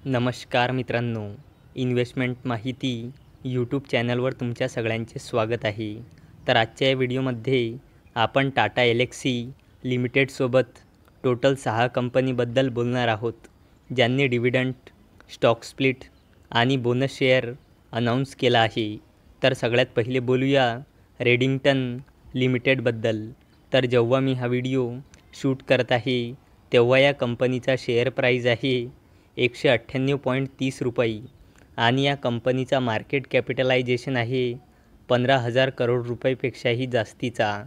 नमस्कार मित्रांनो, इन्व्हेस्टमेंट माहिती यूट्यूब चॅनलवर तुमच्या सगळ्यांचे स्वागत आहे. तर आजच्या या व्हिडिओमध्ये आपण टाटा एल्क्सी लिमिटेडसोबत टोटल 6 कंपनीबद्दल बोलणार आहोत, ज्यांनी डिव्हिडंड, स्टॉक स्प्लिट आणि बोनस शेअर अनाऊन्स केला आहे. तर सगळ्यात पहिले बोलूया रेडिंग्टन लिमिटेडबद्दल. तर जेव्हा मी हा व्हिडिओ शूट करत आहे तेव्हा या कंपनीचा शेअर प्राईज आहे 198.30 रुपये आणि या कंपनीचा मार्केट कॅपिटलायझेशन आहे 15,000 करोड रुपयेपेक्षाही जास्तीचा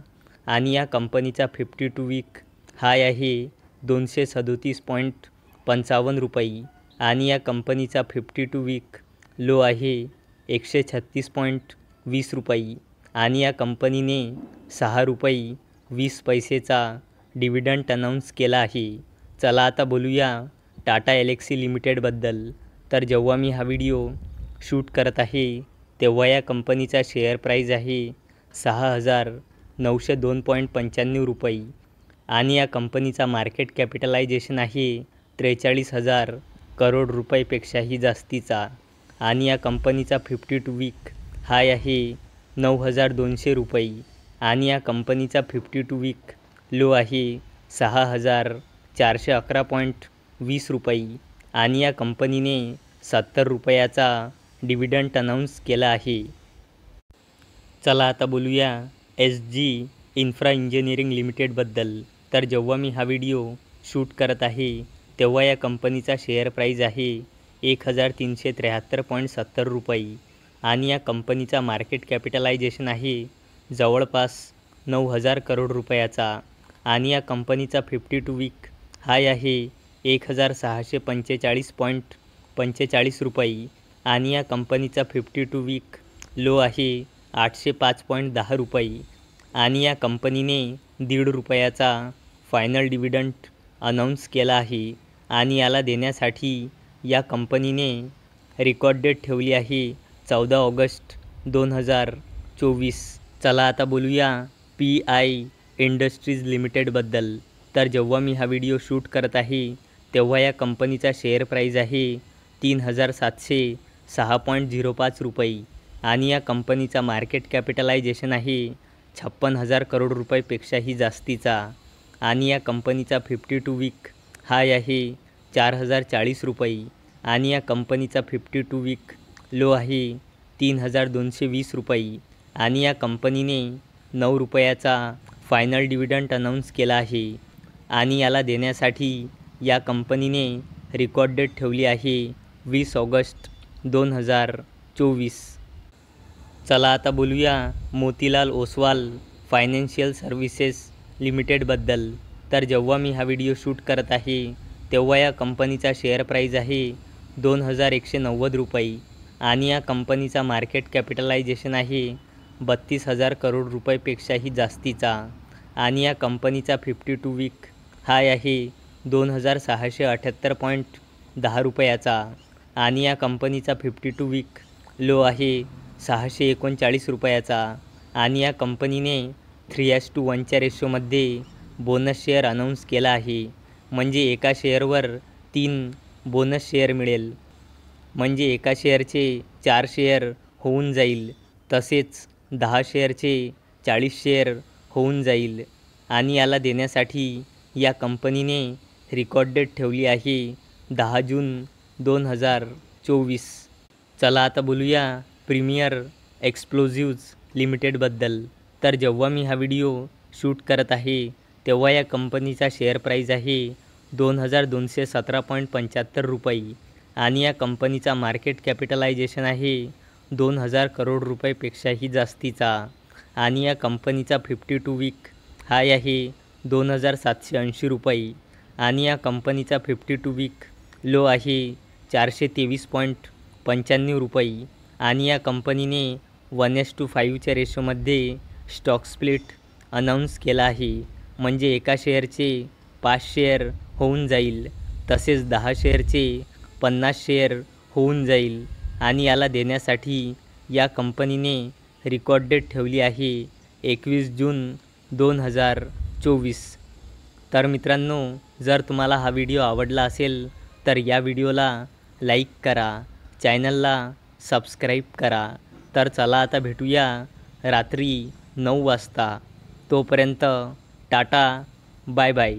आणि या कंपनीचा 52 वीक हाय आहे 237.55 रुपये आणि या कंपनीचा 52 वीक लो आहे 136.20 रुपये आणि या कंपनीने 6 रुपये 20 पैसेचा डिव्हिडंड अनाऊन्स केला आहे. चला आता बोलूया टाटा एल्क्सी लिमिटेडबद्दल. तर जेव्हा मी हा व्हिडिओ शूट करत आहे तेव्हा या कंपनीचा शेअर प्राईज आहे 6,902.95 रुपये आणि या कंपनीचा मार्केट कॅपिटलायझेशन आहे 43,000 करोड रुपयेपेक्षाही जास्तीचा आणि या कंपनीचा 52 वीक हाय आहे 9,200 रुपये आणि या कंपनीचा 52 वीक लो आहे 6,411.20 रुपये आणि या कंपनीने 70 रुपयाचा डिव्हिडंड अनाऊन्स केला आहे. चला आता बोलूया SG इन्फ्रा इंजिनिअरिंग लिमिटेडबद्दल. तर जेव्हा मी हा व्हिडिओ शूट करत आहे तेव्हा या कंपनीचा शेअर प्राईज आहे 1,373.70 रुपये आणि या कंपनीचा मार्केट कॅपिटलायझेशन आहे जवळपास 9,000 करोड रुपयाचा आणि या कंपनीचा 52 वीक हाय आहे 1,645.45 रुपये आणि या कंपनीचा 52 वीक लो आहे 805.10 रुपये आणि या कंपनीने 1.5 रुपयाचा फायनल डिव्हिडंड अनाऊन्स केला आहे आणि याला देण्यासाठी या कंपनीने रेकॉर्ड डेट ठेवली आहे 14 ऑगस्ट 2024. चला आता बोलूया PI इंडस्ट्रीज लिमिटेडबद्दल. तर जेव्हा मी हा व्हिडिओ शूट करत आहे तेव्हा या कंपनीचा शेअर प्राईज आहे 3,706.05 रुपये आणि या कंपनीचा मार्केट कॅपिटलायझेशन आहे 56,000 करोड रुपयेपेक्षाही जास्तीचा आणि या कंपनीचा 52 वीक हाय आहे 4,040 रुपये आणि या कंपनीचा 52 वीक लो आहे 3,220 रुपये आणि या कंपनीने 9 रुपयाचा फायनल डिव्हिडंड अनाऊन्स केला आहे आणि याला देण्यासाठी या कंपनीने रेकॉर्ड डेट ठेवली आहे 20 ऑगस्ट 2024. चला आता बोलूया मोतीलाल ओसवाल फायनान्शियल सर्व्हिसेस लिमिटेडबद्दल. तर जेव्हा मी हा व्हिडिओ शूट करत आहे तेव्हा या कंपनीचा शेअर प्राईज आहे 2,190 रुपये आणि या कंपनीचा मार्केट कॅपिटलायझेशन आहे 32,000 करोड रुपयेपेक्षाही जास्तीचा आणि या कंपनीचा 52 वीक हाय आहे 2,678.10 रुपयाचा आणि या कंपनीचा 52 वीक लो आहे 639 रुपयाचा आणि या कंपनीने 3:1च्या रेशोमध्ये बोनस शेअर अनाऊन्स केला आहे. म्हणजे एका शेअरवर 3 बोनस शेअर मिळेल, म्हणजे एका शेअरचे 4 शेअर होऊन जाईल, तसेच 10 शेअरचे 40 शेअर होऊन जाईल आणि याला देण्यासाठी या कंपनीने रेकॉर्ड डेट ठेवली आहे 10 जून 2024. चला आता बोलूया प्रीमियर एक्सप्लोझिव्ज लिमिटेडबद्दल. तर जेव्हा मी हा व्हिडिओ शूट करत आहे तेव्हा या कंपनीचा शेअर प्राईज आहे 2,217.75 रुपये आणि या कंपनीचा मार्केट कॅपिटलायझेशन आहे 2,000 करोड रुपयेपेक्षाही जास्तीचा आणि या कंपनीचा 52 वीक हाय आहे 2,780 रुपये आणि या कंपनीचा 52 वीक लो आहे 423.95 रुपये आणि या कंपनीने 1:5च्या रेशोमध्ये स्टॉक स्प्लिट अनाऊन्स केला आहे. म्हणजे एका शेअरचे 5 शेअर होऊन जाईल, तसेच 10 शेअरचे 50 शेअर होऊन जाईल आणि याला देण्यासाठी या कंपनीने रेकॉर्ड डेट ठेवली आहे 21 जून 2024. तर मित्रांनो, जर तुम्हाला हा व्हिडिओ आवडला असेल तर या व्हिडिओला लाईक करा, चॅनलला सबस्क्राईब करा. तर चला आता भेटूया रात्री 9 वाजता. तोपर्यंत टाटा, बाय बाय.